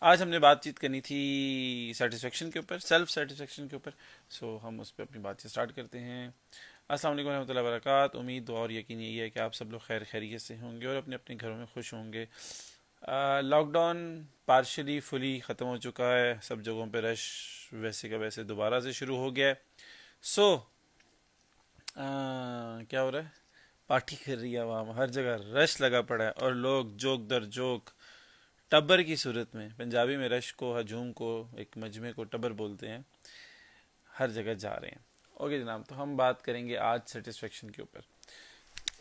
आज हमने बातचीत करनी थी सेटिस्फेक्शन के ऊपर, सेल्फ सेटिस्फेक्शन के ऊपर। सो हम उस पर अपनी बातचीत स्टार्ट करते हैं। अस्सलाम वालेकुम रहमतुल्लाहि व बरकात। उम्मीद और यकीन यही है कि आप सब लोग खैर खैरियत से होंगे और अपने अपने घरों में खुश होंगे। लॉकडाउन पार्शली फुली ख़त्म हो चुका है, सब जगहों पे रश वैसे का वैसे दोबारा से शुरू हो गया है। सो क्या हो रहा है? पार्टी कर रही है आवाम, हर जगह रश लगा पड़ा है और लोग जोक दर जोक टब्बर की सूरत में, पंजाबी में रश को, हजूम को, एक मजमे को टब्बर बोलते हैं, हर जगह जा रहे हैं। ओके जनाब, तो हम बात करेंगे आज सेटिस्फेक्शन के ऊपर।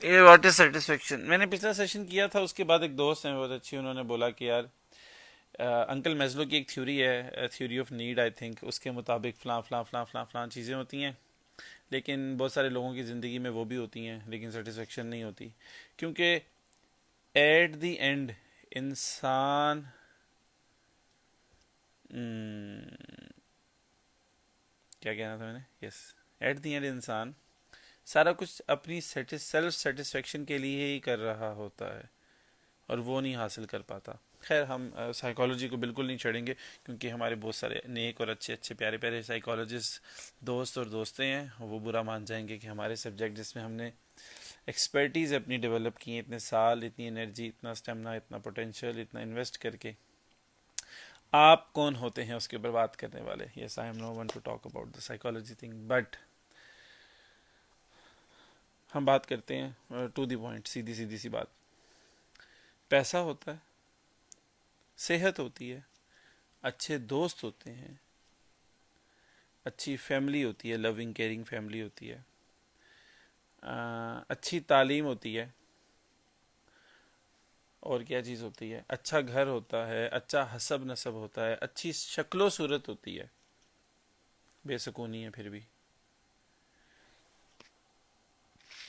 ये व्हाट इज सेटिस्फेक्शन, मैंने पिछला सेशन किया था, उसके बाद एक दोस्त हैं बहुत अच्छी, उन्होंने बोला कि यार अंकल मेस्लो की एक थ्योरी है, theory of need I think, उसके मुताबिक फ़लाँ फ़लाँ फ़लाँ फ़लाँ फ़लाँ चीज़ें होती हैं, लेकिन बहुत सारे लोगों की ज़िंदगी में वो भी होती हैं लेकिन सेटिस्फेक्शन नहीं होती, क्योंकि एट द एंड इंसान क्या कहना था मैंने, यस, एट द एंड इंसान सारा कुछ अपनी सेल्फ सेटिस्फेक्शन के लिए ही कर रहा होता है और वो नहीं हासिल कर पाता। खैर, हम साइकोलॉजी को बिल्कुल नहीं छेड़ेंगे क्योंकि हमारे बहुत सारे नेक और अच्छे अच्छे प्यारे प्यारे साइकोलॉजिस्ट दोस्त और दोस्तें हैं, वो बुरा मान जाएंगे कि हमारे सब्जेक्ट जिसमें हमने एक्सपर्टीज़ अपनी डेवलप की है, इतने साल, इतनी एनर्जी, इतना स्टेमिना, इतना पोटेंशियल, इतना इन्वेस्ट करके, आप कौन होते हैं उसके ऊपर बात करने वाले। Yes, I am no one to talk about the psychology thing, but हम बात करते हैं टू द पॉइंट, सीधी सीधी सी बात। पैसा होता है, सेहत होती है, अच्छे दोस्त होते हैं, अच्छी फैमिली होती है, लविंग केयरिंग फैमिली होती है, अच्छी तालीम होती है, और क्या चीज़ होती है, अच्छा घर होता है, अच्छा हसब नसब होता है, अच्छी शक्लो सूरत होती है, बेसुकूनी है फिर भी,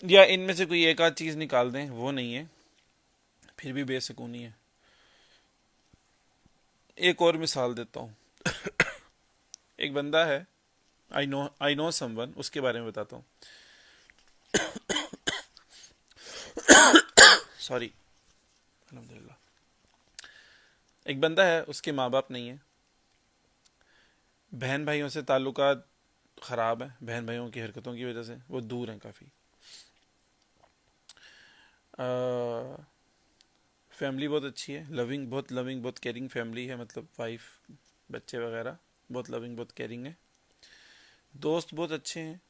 या इनमें से कोई एक आध चीज़ निकाल दें वो नहीं है, फिर भी बेसुकूनी है। एक और मिसाल देता हूँ। एक बंदा है, आई नो समवन, उसके बारे में बताता हूँ। सॉरी, अल्हम्दुलिल्लाह। एक बंदा है, उसके माँ बाप नहीं है, बहन भाइयों से ताल्लुकात ख़राब है, बहन भाइयों की हरकतों की वजह से वो दूर हैं काफ़ी। फैमिली बहुत अच्छी है, लविंग, बहुत केयरिंग फैमिली है, मतलब वाइफ, बच्चे वगैरह, बहुत लविंग, बहुत केयरिंग है। दोस्त बहुत अच्छे हैं,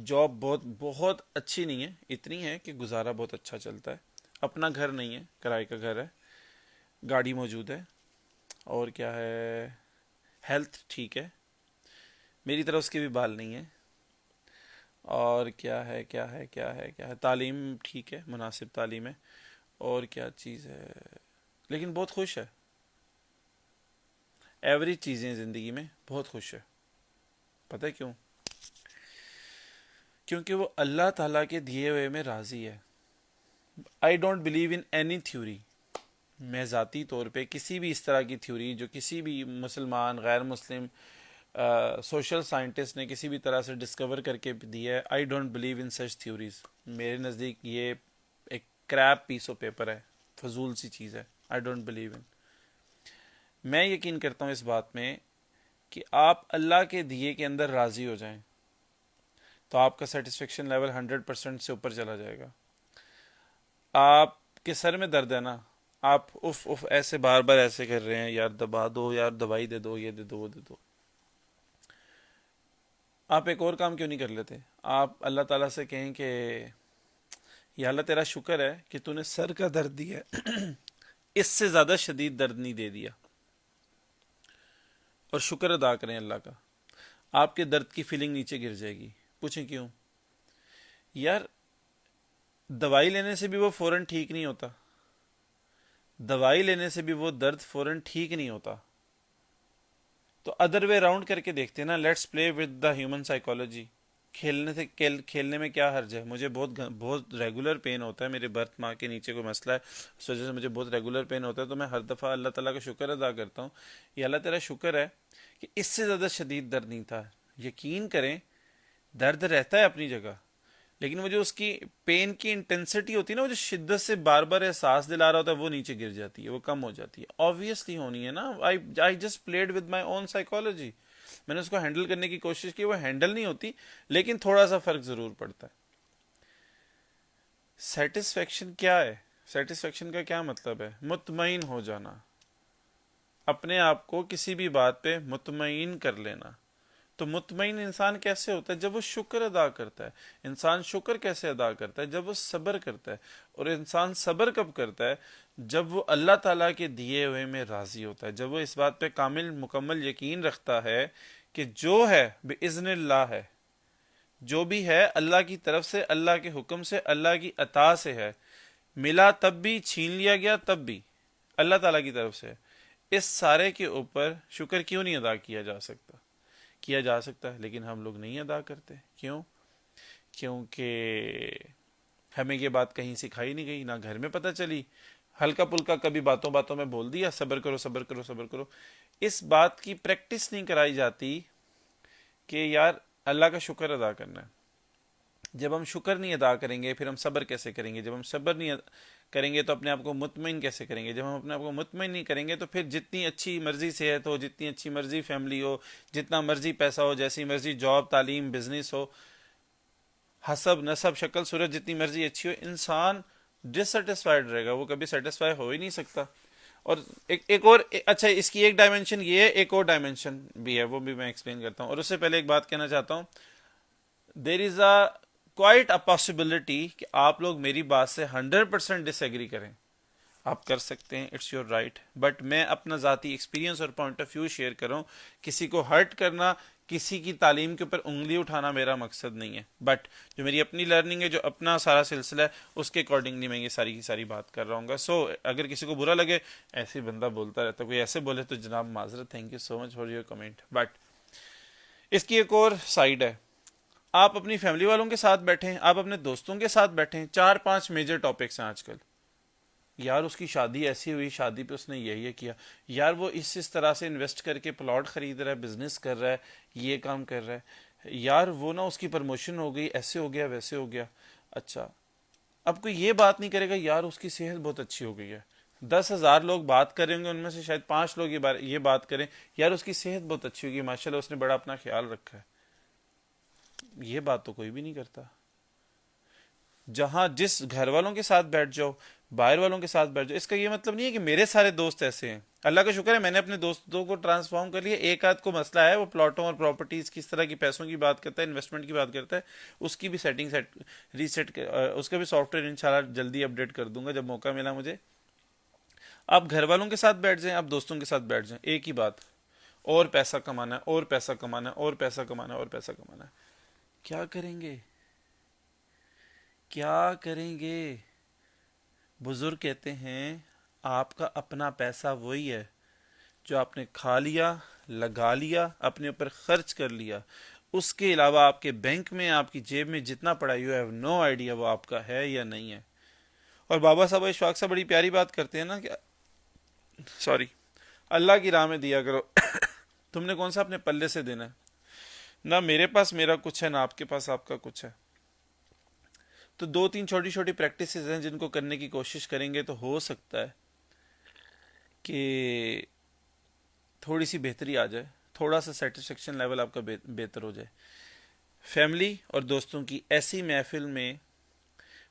जॉब बहुत बहुत अच्छी नहीं है, इतनी है कि गुजारा बहुत अच्छा चलता है। अपना घर नहीं है, किराए का घर है, गाड़ी मौजूद है, और क्या है, हेल्थ ठीक है, मेरी तरह उसके भी बाल नहीं है, और क्या है, तालीम ठीक है, मुनासिब तालीम है, और क्या चीज़ है, लेकिन बहुत खुश है। एवरेज चीज़ें ज़िंदगी में, बहुत खुश है। पता है क्यों? क्योंकि वो अल्लाह ताला के दिए हुए में राज़ी है। I don't believe in any theory, मैं ज़ाती तौर पे किसी भी इस तरह की थ्योरी जो किसी भी मुसलमान, गैर मुस्लिम, सोशल साइंटिस्ट ने किसी भी तरह से डिस्कवर करके दिया है, I don't believe in such theories. मेरे नज़दीक ये एक क्रैप पीस ऑफ पेपर है, फजूल सी चीज़ है, आई डोंट बिलीव इन। मैं यकीन करता हूँ इस बात में कि आप अल्लाह के दिए के अंदर राज़ी हो जाएं तो आपका सेटिस्फेक्शन लेवल 100% से ऊपर चला जाएगा। आपके सर में दर्द है ना, आप उफ उफ ऐसे बार बार ऐसे कर रहे हैं, यार दबा दो, यार दवाई दे दो, ये दे दो, वो दे दो, आप एक और काम क्यों नहीं कर लेते? आप अल्लाह ताला से कहें कि या अल्लाह तेरा शुक्र है कि तूने सर का दर्द दिया है, इससे ज़्यादा शदीद दर्द नहीं दे दिया, और शुक्र अदा करें अल्लाह का। आपके दर्द की फीलिंग नीचे गिर जाएगी। पूछें क्यों? यार, दवाई लेने से भी वो फ़ौरन ठीक नहीं होता, दवाई लेने से भी वो दर्द फ़ौरन ठीक नहीं होता। तो अदर वे राउंड करके देखते हैं ना, let's play with the human psychology. खेलने में क्या हर्ज है? मुझे बहुत रेगुलर पेन होता है, मेरे बर्थ माँ के नीचे कोई मसला है, उस वजह से मुझे बहुत रेगुलर पेन होता है, तो मैं हर दफ़ा अल्लाह ताला का शुक्र अदा करता हूँ, ये अल्लाह तेरा शुक्र है कि इससे ज़्यादा शदीद दर्द नहीं था। यकीन करें, दर्द रहता है अपनी जगह, लेकिन वो जो उसकी पेन की इंटेंसिटी होती है ना, वो जो शिद्दत से बार बार एहसास दिला रहा होता है, वो नीचे गिर जाती है, वो कम हो जाती है। ऑब्वियसली होनी है ना। I I just played with my own psychology. मैंने उसको हैंडल करने की कोशिश की, वो हैंडल नहीं होती, लेकिन थोड़ा सा फर्क जरूर पड़ता है। सेटिस्फेक्शन क्या है? सेटिस्फेक्शन का क्या मतलब है? मुतमईन हो जाना, अपने आप को किसी भी बात पे मुतमईन कर लेना। तो मुतमईन इंसान कैसे होता है? जब वो शुक्र अदा करता है। इंसान शुक्र कैसे अदा करता है? जब वो सब्र करता है। और इंसान सब्र कब करता है? जब वो अल्लाह ताला के दिए हुए में राजी होता है, जब वो इस बात पे कामिल मुकम्मल यकीन रखता है कि जो है बिइज़्निल्लाह है, जो भी है अल्लाह की तरफ से, अल्लाह के हुक्म से, अल्लाह की अता से है। मिला तब भी, छीन लिया गया तब भी, अल्लाह ताला की तरफ से। इस सारे के ऊपर शुक्र क्यों नहीं अदा किया जा सकता? किया जा सकता है, लेकिन हम लोग नहीं अदा करते। क्यों? क्योंकि हमें ये बात कहीं सिखाई नहीं गई, ना घर में पता चली। हल्का पुल्का कभी बातों बातों में बोल दिया, सब्र करो सब्र करो सब्र करो। इस बात की प्रैक्टिस नहीं कराई जाती कि यार अल्लाह का शुक्र अदा करना है। जब हम शुक्र नहीं अदा करेंगे, फिर हम सब्र कैसे करेंगे? जब हम सब्र नहीं करेंगे तो अपने आप को मुतमईन कैसे करेंगे? जब हम अपने आप को मुतमईन नहीं करेंगे तो फिर जितनी अच्छी मर्जी सेहत हो, जितनी अच्छी मर्जी फैमिली हो, जितना मर्जी पैसा हो, जैसी मर्जी जॉब तालीम बिजनेस हो, हसब नसब शक्ल सूरत जितनी मर्जी अच्छी हो, इंसान डिससेटिस्फाइड रहेगा, वो कभी सेटिस्फाई हो ही नहीं सकता। और एक और अच्छा, इसकी एक डायमेंशन ये है, एक और डायमेंशन भी है, वो भी मैं एक्सप्लेन करता हूँ। और उससे पहले एक बात कहना चाहता हूँ। There is a quite a possibility कि आप लोग मेरी बात से 100% डिसएग्री करें। आप कर सकते हैं, इट्स योर राइट। बट मैं अपना ज़ाती एक्सपीरियंस और पॉइंट ऑफ व्यू शेयर कर रहा हूँ। किसी को हर्ट करना, किसी की तालीम के ऊपर उंगली उठाना मेरा मकसद नहीं है। बट जो मेरी अपनी लर्निंग है, जो अपना सारा सिलसिला है, उसके अकॉर्डिंगली मैं ये सारी की सारी बात कर रहा हूँ। सो अगर किसी को बुरा लगे, ऐसे ही बंदा बोलता रहता, कोई ऐसे बोले तो जनाब माजरत, thank you so much for your comment. But इसकी एक और साइड है। आप अपनी फैमिली वालों के साथ बैठे, आप अपने दोस्तों के साथ बैठे, 4-5 मेजर टॉपिक्स हैं आजकल। यार उसकी शादी ऐसी हुई, शादी पे उसने ये किया, यार वो इस तरह से इन्वेस्ट करके प्लॉट खरीद रहा है, बिजनेस कर रहा है, ये काम कर रहा है, यार वो ना उसकी प्रमोशन हो गई, ऐसे हो गया वैसे हो गया। अच्छा, अब कोई ये बात नहीं करेगा यार उसकी सेहत बहुत अच्छी हो गई है। 10,000 लोग बात करेंगे, उनमें से शायद 5 लोग ये बात करें यार उसकी सेहत बहुत अच्छी होगी, माशाल्लाह उसने बड़ा अपना ख्याल रखा है। ये बात तो कोई भी नहीं करता। जहां जिस घर वालों के साथ बैठ जाओ, बाहर वालों के साथ बैठ जाओ, इसका ये मतलब नहीं है कि मेरे सारे दोस्त ऐसे हैं। अल्लाह का शुक्र है मैंने अपने दोस्तों को ट्रांसफॉर्म कर लिया। एक आध को मसला है, वो प्लॉटों और प्रॉपर्टीज किस तरह की पैसों की बात करता है, इन्वेस्टमेंट की बात करता है, उसकी भी सेटिंग रीसेट, उसका भी सॉफ्टवेयर इंशाल्लाह जल्दी अपडेट कर दूंगा जब मौका मिला मुझे। आप घर वालों के साथ बैठ जाएं, आप दोस्तों के साथ बैठ जाएं, एक ही बात, और पैसा कमाना है, और पैसा कमाना है, और पैसा कमाना है, और पैसा कमाना है। क्या करेंगे? क्या करेंगे? बुजुर्ग कहते हैं आपका अपना पैसा वही है जो आपने खा लिया, लगा लिया, अपने ऊपर खर्च कर लिया। उसके अलावा आपके बैंक में, आपकी जेब में जितना पड़ा, यू हैव नो आइडिया वो आपका है या नहीं है। और बाबा साहब इशफाक साहब बड़ी प्यारी बात करते हैं ना कि सॉरी, अल्लाह की राह में दिया करो। तुमने कौन सा अपने पल्ले से देना है? ना मेरे पास मेरा कुछ है, ना आपके पास आपका कुछ है। तो 2-3 छोटी छोटी प्रैक्टिस हैं जिनको करने की कोशिश करेंगे तो हो सकता है कि थोड़ी सी बेहतरी आ जाए, थोड़ा सा सेटिस्फेक्शन लेवल आपका बेहतर हो जाए। फैमिली और दोस्तों की ऐसी महफिल में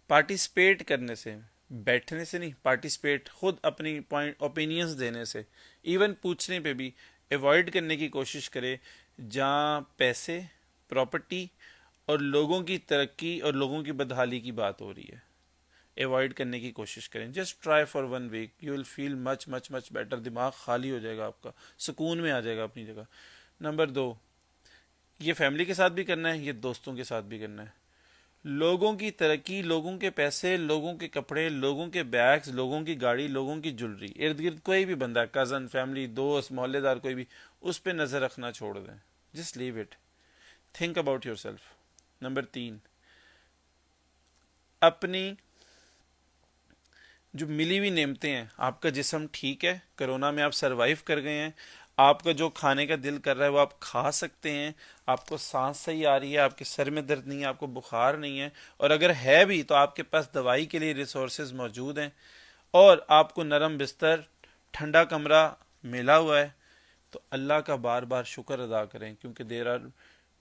पार्टिसिपेट करने से, बैठने से नहीं, पार्टिसिपेट खुद अपनी पॉइंट ओपिनियंस देने से, इवन पूछने पे भी अवॉइड करने की कोशिश करें जहाँ पैसे, प्रॉपर्टी और लोगों की तरक्की और लोगों की बदहाली की बात हो रही है। अवॉइड करने की कोशिश करें। Just try for 1 week, you will feel much much much better. दिमाग खाली हो जाएगा आपका, सुकून में आ जाएगा अपनी जगह। नंबर 2, ये फैमिली के साथ भी करना है, ये दोस्तों के साथ भी करना है। लोगों की तरक्की, लोगों के पैसे, लोगों के कपड़े, लोगों के बैग्स, लोगों की गाड़ी, लोगों की ज्वेलरी, इर्द गिर्द कोई भी बंदा, कजन, फैमिली, दोस्त, मोहल्लेदार, कोई भी, उस पर नजर रखना छोड़ दें। Just leave it, think about your self. Number 3, अपनी जो मिली हुई नेमतें हैं, आपका जिस्म ठीक है, कोरोना में आप सरवाइव कर गए हैं, आपका जो खाने का दिल कर रहा है वो आप खा सकते हैं, आपको सांस सही आ रही है, आपके सर में दर्द नहीं है, आपको बुखार नहीं है, और अगर है भी तो आपके पास दवाई के लिए रिसोर्सेज मौजूद हैं, और आपको नरम बिस्तर, ठंडा कमरा मिला हुआ है, तो अल्लाह का बार बार शुक्र अदा करें, क्योंकि there are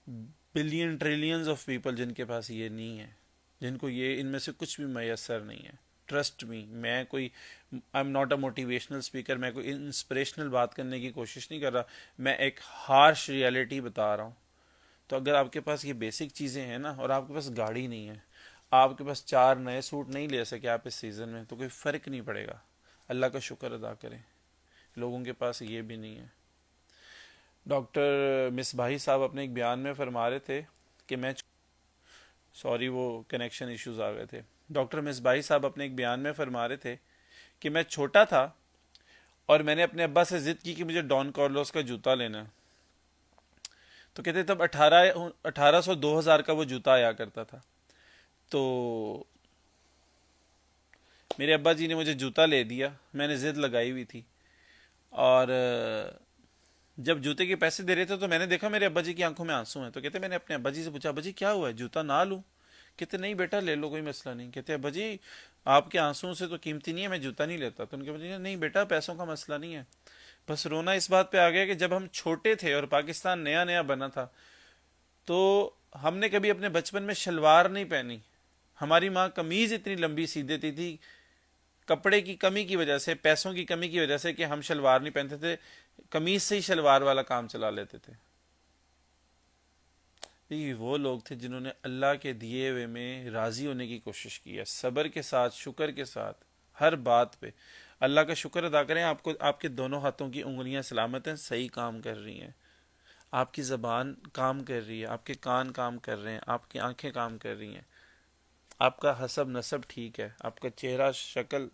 billion trillions of people जिनके पास ये नहीं है, जिनको ये इनमें से कुछ भी मैसर नहीं है। ट्रस्ट मी, मैं कोई I am not a motivational speaker, मैं कोई इंस्पिरेशनल बात करने की कोशिश नहीं कर रहा, मैं एक हार्श रियलिटी बता रहा हूँ। तो अगर आपके पास ये बेसिक चीज़ें हैं ना, और आपके पास गाड़ी नहीं है, आपके पास 4 नए सूट नहीं ले सके आप इस सीज़न में, तो कोई फ़र्क नहीं पड़ेगा। अल्लाह का शुक्र अदा करें, लोगों के पास ये भी नहीं है। डॉक्टर मिस भाई साहब अपने एक बयान में फरमा रहे थे कि मैं, सॉरी वो कनेक्शन इश्यूज आ गए थे, डॉक्टर मिस भाई साहब अपने एक बयान में फरमा रहे थे कि मैं छोटा था और मैंने अपने अब्बा से जिद की कि मुझे डॉन कॉर्लोस का जूता लेना है। तो कहते तब 1800 2000 का वो जूता आया करता था। तो मेरे अब्बा जी ने मुझे जूता ले दिया, मैंने जिद लगाई हुई थी, और जब जूते के पैसे दे रहे थे तो मैंने देखा मेरे अब्बा जी की आंखों में आंसू हैं। तो कहते मैंने अपने अब्बा जी से पूछा, अब्बा जी क्या हुआ है, जूता ना लूं? कहते नहीं बेटा ले लो, कोई मसला नहीं। कहते अब्बा जी आपके आंसुओं से तो कीमती नहीं है, मैं जूता नहीं लेता। तो उनके अब्बा जी ने, नहीं बेटा पैसों का मसला नहीं है। बस रोना इस बात पे आ गया कि जब हम छोटे थे और पाकिस्तान नया नया बना था, तो हमने कभी अपने बचपन में शलवार नहीं पहनी। हमारी माँ कमीज इतनी लंबी सी देती थी, कपड़े की कमी की वजह से, पैसों की कमी की वजह से, कि हम शलवार नहीं पहनते थे, कमीज से ही शलवार वाला काम चला लेते थे। ये वो लोग थे जिन्होंने अल्लाह के दिए हुए में राजी होने की कोशिश की है, सब्र के साथ, शुक्र के साथ, हर बात पे अल्लाह का शुक्र अदा करें। आपको आपके दोनों हाथों की उंगलियां सलामत हैं, सही काम कर रही हैं, आपकी ज़बान काम कर रही है, आपके कान काम कर रहे हैं, आपकी आंखें काम कर रही हैं, आपका हसब नसब ठीक है, आपका चेहरा शक्ल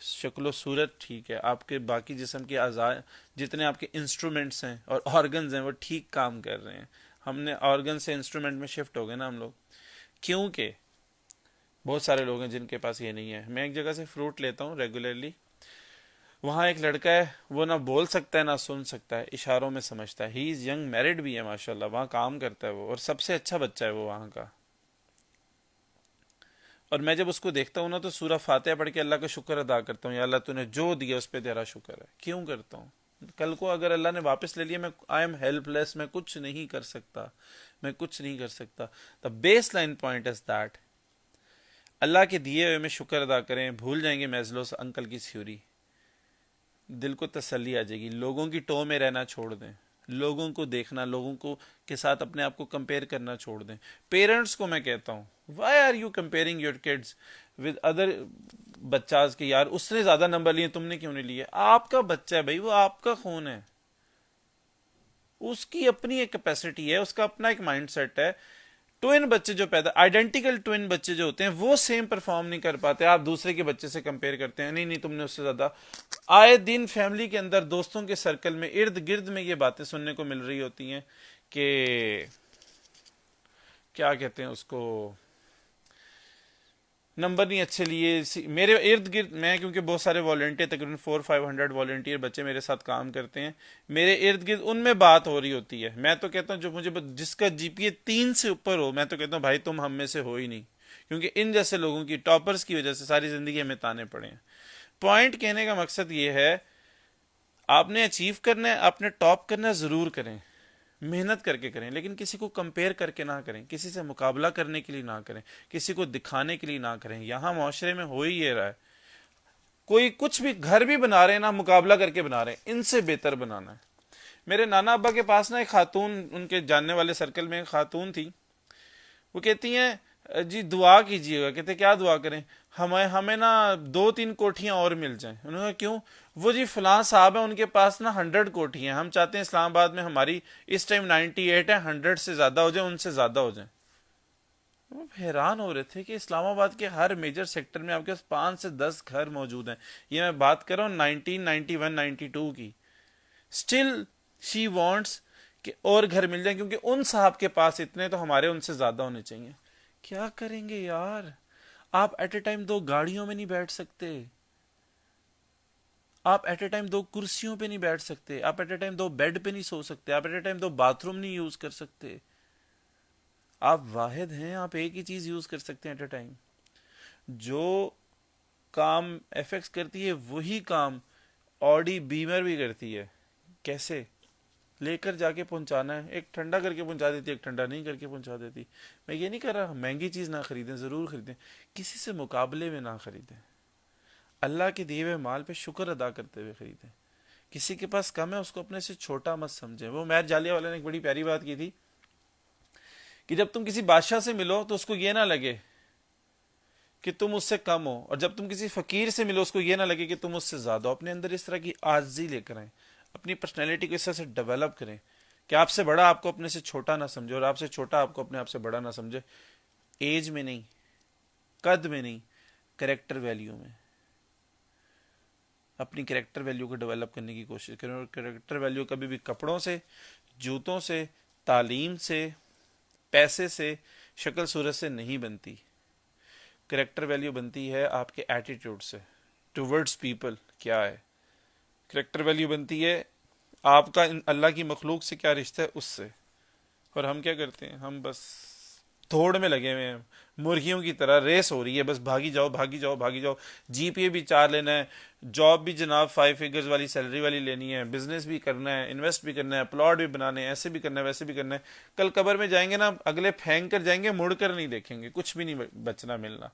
शक्लो सूरत ठीक है, आपके बाकी जिस्म के अज़ा, जितने आपके इंस्ट्रूमेंट्स हैं और ऑर्गन्स हैं वो ठीक काम कर रहे हैं। हमने ऑर्गन से इंस्ट्रूमेंट में शिफ्ट हो गए ना हम लोग, क्योंकि बहुत सारे लोग हैं जिनके पास ये नहीं है। मैं एक जगह से फ्रूट लेता हूँ रेगुलरली, वहाँ एक लड़का है, वो ना बोल सकता है ना सुन सकता है, इशारों में समझता है। ही इज़ यंग, मैरिड भी है माशाल्लाह, वहाँ काम करता है वो, और सबसे अच्छा बच्चा है वो वहाँ का। और मैं जब उसको देखता हूँ ना तो सूरह फातिहा पढ़ के अल्लाह का शुक्र अदा करता हूँ, या अल्लाह तूने जो दिया उस पर तेरा शुक्र है। क्यों करता हूँ? कल को अगर अल्लाह ने वापस ले लिया, मैं आई एम हेल्पलेस, मैं कुछ नहीं कर सकता, मैं कुछ नहीं कर सकता। The base line point is that Allah के दिए हुए में शुक्र अदा करें, भूल जाएंगे मैजलो अंकल की थ्योरी, दिल को तसल्ली आ जाएगी। लोगों की टो में रहना छोड़ दें, लोगों को देखना, लोगों को के साथ अपने आप को कंपेयर करना छोड़ दें। पेरेंट्स को मैं कहता हूँ, why are you comparing your kids with other बच्चाज के? यार उसने ज्यादा नंबर लिए, तुमने क्यों नहीं लिए? आपका बच्चा है भाई, वो आपका खून है, उसकी अपनी एक कैपेसिटी है, उसका अपना एक माइंडसेट है। ट्विन बच्चे जो पैदा, आइडेंटिकल ट्विन बच्चे जो होते हैं वो सेम परफॉर्म नहीं कर पाते, आप दूसरे के बच्चे से कंपेयर करते हैं, नहीं नहीं तुमने उससे ज्यादा। आए दिन फैमिली के अंदर, दोस्तों के सर्कल में, इर्द गिर्द में ये बातें सुनने को मिल रही होती हैं कि क्या कहते हैं उसको, नंबर नहीं अच्छे लिए। मेरे इर्द गिर्द, मैं क्योंकि बहुत सारे वॉलेंटियर, तकरीबन 400-500 वॉलेंटियर बच्चे मेरे साथ काम करते हैं, मेरे इर्द गिर्द उनमें बात हो रही होती है। मैं तो कहता हूँ जो मुझे, जिसका जीपीए 3 से ऊपर हो, मैं तो कहता हूँ भाई तुम हम में से हो ही नहीं, क्योंकि इन जैसे लोगों की, टॉपर्स की वजह से सारी जिंदगी हमें ताने पड़े हैं। पॉइंट कहने का मकसद ये है, आपने अचीव करना है, आपने टॉप करना है, जरूर करें, मेहनत करके करें, लेकिन किसी को कंपेयर करके ना करें, किसी से मुकाबला करने के लिए ना करें, किसी को दिखाने के लिए ना करें। यहां माशरे में हो ही ये रहा है, कोई कुछ भी घर भी बना रहे हैं ना, मुकाबला करके बना रहे हैं, इनसे बेहतर बनाना है। मेरे नाना अब्बा के पास ना एक खातून, उनके जानने वाले सर्कल में एक खातून थी, वो कहती हैं जी दुआ कीजिएगा। कहते क्या दुआ करें? हमें हमें ना 2-3 कोठियां और मिल जाएं। उन्होंने कहा क्यों? वो जी फलां साहब है, उनके पास ना 100 कोठियां, हम चाहते हैं इस्लामाबाद में हमारी इस टाइम 98 है, 100 से ज्यादा हो जाए, उनसे ज्यादा हो जाए। वो हैरान हो रहे थे कि इस्लामाबाद के हर मेजर सेक्टर में आपके पास 5 से 10 घर मौजूद हैं। ये मैं बात कर रहा हूँ 1991-92 की। स्टिल शी वांट्स कि और घर मिल जाए, क्योंकि उन साहब के पास इतने, तो हमारे उनसे ज्यादा होने चाहिए। क्या करेंगे यार, आप एट ए टाइम 2 गाड़ियों में नहीं बैठ सकते, आप एट ए टाइम दो कुर्सियों पे नहीं बैठ सकते, आप एट ए टाइम दो बेड पे नहीं सो सकते, आप एट ए टाइम दो बाथरूम नहीं यूज कर सकते। आप वाहिद हैं, आप एक ही चीज यूज कर सकते हैं एट ए टाइम। जो काम एफएक्स करती है वही काम ऑडी बीमर भी करती है। कैसे? लेकर जाके पहुंचाना है, एक ठंडा करके पहुंचा देती है, एक ठंडा नहीं करके पहुंचा देती। मैं ये नहीं कर रहा महंगी चीज ना खरीदें, जरूर खरीदें, किसी से मुकाबले में ना खरीदें। अल्लाह के दिए हुए माल पे शुक्र अदा करते हुए खरीदें। किसी के पास कम है उसको अपने से छोटा मत समझें। वो मैर जालिया वाले ने एक बड़ी प्यारी बात की थी कि जब तुम किसी बादशाह से मिलो तो उसको ये ना लगे कि तुम उससे कम हो, और जब तुम किसी फकीर से मिलो उसको ये ना लगे कि तुम उससे ज्यादा हो। अपने अंदर इस तरह की आजी लेकर आए, अपनी पर्सनैलिटी को इस तरह से डेवलप करें कि आपसे बड़ा आपको अपने से छोटा ना समझे और आपसे छोटा आपको अपने आप से बड़ा ना समझे। एज में नहीं, कद में नहीं, करेक्टर वैल्यू में। अपनी करेक्टर वैल्यू को डेवलप करने की कोशिश करें। और करेक्टर वैल्यू कभी भी कपड़ों से, जूतों से, तालीम से, पैसे से, शक्ल सूरत से नहीं बनती। करेक्टर वैल्यू बनती है आपके एटीट्यूड से टुवर्ड्स पीपल क्या है। करेक्टर वैल्यू बनती है आपका अल्लाह की मखलूक से क्या रिश्ता है उससे। और हम क्या करते हैं, हम बस दौड़ में लगे हुए हैं, मुर्गियों की तरह रेस हो रही है, बस भागी जाओ भागी जाओ भागी जाओ। जीपीए भी 4 लेना है, जॉब भी जनाब 5 फिगर्स वाली सैलरी वाली लेनी है, बिजनेस भी करना है, इन्वेस्ट भी करना है, प्लॉट भी बनाने हैं, ऐसे भी करना है वैसे भी करना है। कल कब्र में जाएंगे ना, अगले फेंक कर जाएंगे, मुड़ कर नहीं देखेंगे, कुछ भी नहीं बचना मिलना।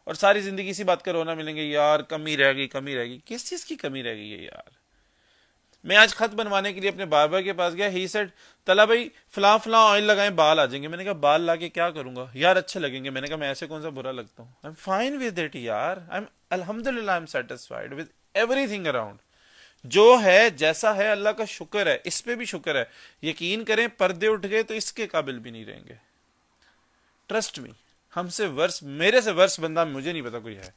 और सारी जिंदगी इसी बात का रोना मिलेंगे, यार कमी रह गई कमी रह गई। किस चीज की कमी रह गई है यार? मैं आज खत बनवाने के लिए अपने बार्बर के पास गया, ही सेड तला भाई फला फला ऑयल लगाएं बाल आ जाएंगे। मैंने कहा बाल ला के क्या करूंगा यार, अच्छे लगेंगे। मैंने कहा मैं ऐसे कौन सा बुरा लगता हूँ? I am fine with it यार, आई एम अल्हम्दुलिल्लाह, I am satisfied with everything around. जो है जैसा है अल्लाह का शुक्र है, इस पे भी शुक्र है। यकीन करें पर्दे उठ गए तो इसके काबिल भी नहीं रहेंगे। ट्रस्ट मी, हमसे वर्ष, मेरे से वर्ष बंदा मुझे नहीं पता कोई है,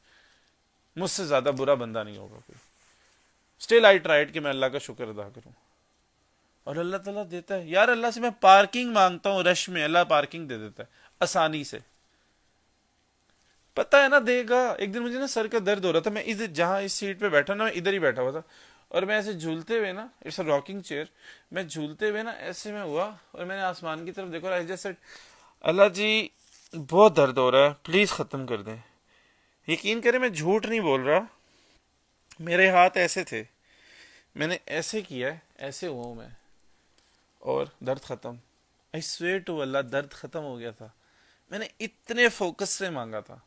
मुझसे ज्यादा बुरा बंदा नहीं होगा कोई। स्टिल आई ट्राइड कि मैं अल्लाह का शुक्र अदा करूं, और अल्लाह ताला देता है यार। अल्लाह से मैं पार्किंग मांगता हूं रश में, अल्लाह पार्किंग दे देता है आसानी से। पता है ना देगा। एक दिन मुझे ना सर का दर्द हो रहा था, मैं इधर जहां इस सीट पे बैठा ना, मैं इधर ही बैठा हुआ था, और मैं ऐसे झूलते हुए ना, इट्स अ रॉकिंग चेयर, मैं झूलते हुए ना ऐसे में हुआ, और मैंने आसमान की तरफ देखा, और आई जस्ट सेड अल्लाह जी बहुत दर्द हो रहा है, प्लीज खत्म कर दें। यकीन करें मैं झूठ नहीं बोल रहा, मेरे हाथ ऐसे थे, मैंने ऐसे किया है, ऐसे हुआ हूं मैं, और दर्द खत्म। आई स्वेयर टू अल्लाह दर्द खत्म हो गया था। मैंने इतने फोकस से मांगा था,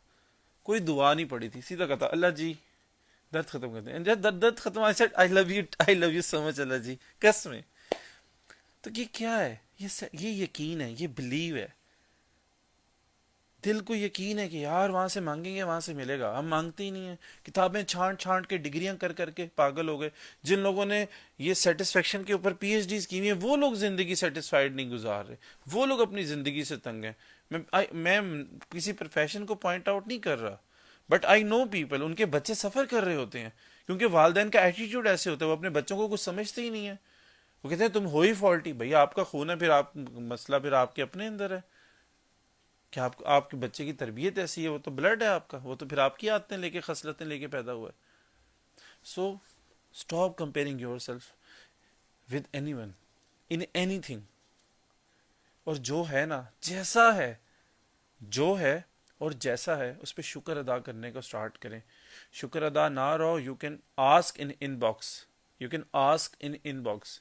कोई दुआ नहीं पड़ी थी, सीधा कहा था अल्लाह जी दर्द खत्म कर दे। जब दर्द दर्द खत्म, I said I love you so much Allah ji, कसम में। तो ये क्या है? ये यकीन है, ये बिलीव है। दिल को यकीन है कि यार वहां से मांगेंगे वहां से मिलेगा। हम मांगते ही नहीं है, किताबें छांट छांट के, डिग्रियां कर करके पागल हो गए। जिन लोगों ने ये सेटिस्फेक्शन के ऊपर पीएचडी की हुई है, वो लोग जिंदगी सेटिस्फाइड नहीं गुजार रहे, वो लोग अपनी जिंदगी से तंग हैं। मैं किसी प्रोफेशन को पॉइंट आउट नहीं कर रहा, बट आई नो पीपल, उनके बच्चे सफर कर रहे होते हैं क्योंकि वालदेन का एटीट्यूड ऐसे होता है, वो अपने बच्चों को कुछ समझते ही नहीं है। वो कहते हैं तुम हो ही फॉल्टी। भैया आपका खून है, फिर आप मसला फिर आपके अपने अंदर है। क्या आपके बच्चे की तरबियत ऐसी है? वो तो ब्लड है आपका, वो तो फिर आपकी आदतें लेके खसलतें लेके पैदा हुआ है। So stop comparing your self with any one in any thing. और जो है ना, जैसा है, जो है और जैसा है, उस पर शुक्र अदा करने को स्टार्ट करें। शुक्र अदा ना रहो, you can ask in inbox, you can ask in inbox.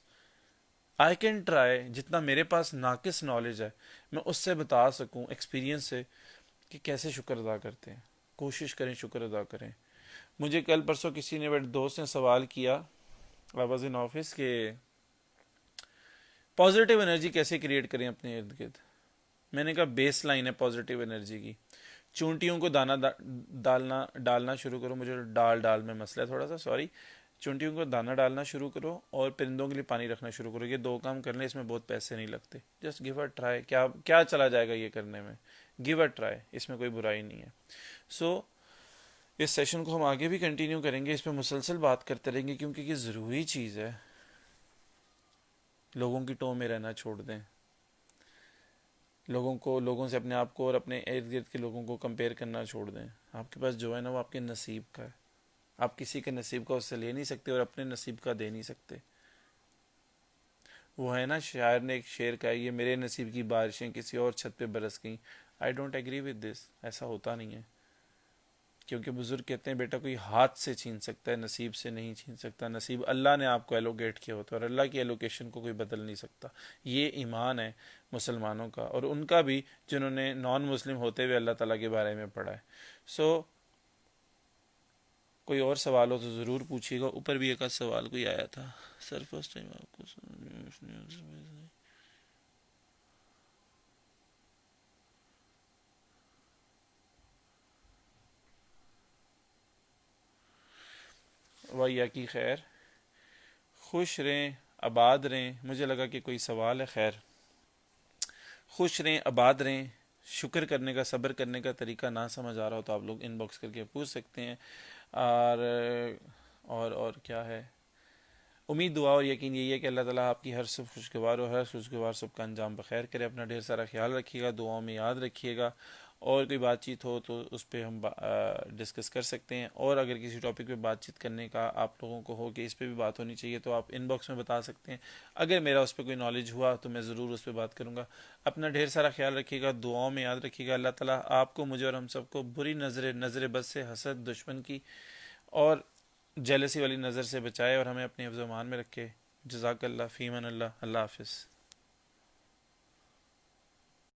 I can try, जितना मेरे पास नाकिस नॉलेज है मैं उससे बता सकूं एक्सपीरियंस से कि कैसे शुक्र अदा करते हैं। कोशिश करें शुक्र अदा करें। मुझे कल परसों किसी ने, मेरे दोस्त ने सवाल किया, आई वॉज इन ऑफिस, के पॉजिटिव एनर्जी कैसे क्रिएट करें अपने इर्द गिर्द। मैंने कहा बेस लाइन है पॉजिटिव एनर्जी की, चूंटियों को डालना डालना शुरू करो। मुझे डाल में मसला है थोड़ा सा, सॉरी। चूंटियों को दाना डालना शुरू करो और परिंदों के लिए पानी रखना शुरू करो। ये 2 काम करने, इसमें बहुत पैसे नहीं लगते। Just give a try. क्या क्या चला जाएगा ये करने में? गिव अ ट्राई, इसमें कोई बुराई नहीं है। सो इस सेशन को हम आगे भी कंटिन्यू करेंगे, इस पर मुसलसल बात करते रहेंगे क्योंकि ये ज़रूरी चीज़ है। लोगों की टो में रहना छोड़ दें, लोगों से अपने आप को और अपने इर्द गिर्द के लोगों को कंपेयर करना छोड़ दें। आपके पास जो है ना वो आपके नसीब का है। आप किसी के नसीब का उससे ले नहीं सकते और अपने नसीब का दे नहीं सकते। वो है ना, शायर ने एक शेर कहा, ये मेरे नसीब की बारिशें किसी और छत पे बरस गईं। I don't agree with this, ऐसा होता नहीं है। क्योंकि बुजुर्ग कहते हैं बेटा कोई हाथ से छीन सकता है, नसीब से नहीं छीन सकता। नसीब अल्लाह ने आपको एलोकेट किया होता है और अल्लाह की एलोकेशन को कोई बदल नहीं सकता। ये ईमान है मुसलमानों का और उनका भी, जिन्होंने नॉन मुस्लिम होते हुए अल्लाह ताला के बारे में पढ़ा है। सो कोई और सवाल हो तो ज़रूर पूछिएगा। ऊपर भी एक आध सवाल कोई आया था। सर फर्स्ट टाइम आपको वैया की खैर, खुश रहें, आबाद रहें। मुझे लगा कि कोई सवाल है। खैर, खुश रहें, आबाद रहें। शुक्र करने का, सब्र करने का तरीका ना समझ आ रहा हो तो आप लोग इनबॉक्स करके पूछ सकते हैं। और क्या है, उम्मीद, दुआ और यकीन यही है कि अल्लाह ताला आपकी हर सब खुशगवार और हर खुशगवार सब का अंजाम बखैर करे। अपना ढेर सारा ख्याल रखिएगा, दुआओं में याद रखिएगा। और कोई बातचीत हो तो उस पर हम डिस्कस कर सकते हैं। और अगर किसी टॉपिक पे बातचीत करने का आप लोगों को हो कि इस पर भी बात होनी चाहिए तो आप इनबॉक्स में बता सकते हैं। अगर मेरा उस पर कोई नॉलेज हुआ तो मैं ज़रूर उस पर बात करूँगा। अपना ढेर सारा ख्याल रखिएगा, दुआओं में याद रखिएगा। अल्लाह ताला आपको, मुझे और हम सबको बुरी नज़र बद से, हसद, दुश्मन की और जेलसी वाली नज़र से बचाए और हमें अपने हिफ्ज़-ओ-मान में रखे। जज़ाकल्लाह फ़ीमन अल्लाह। अल्लाह हाफ़िज़।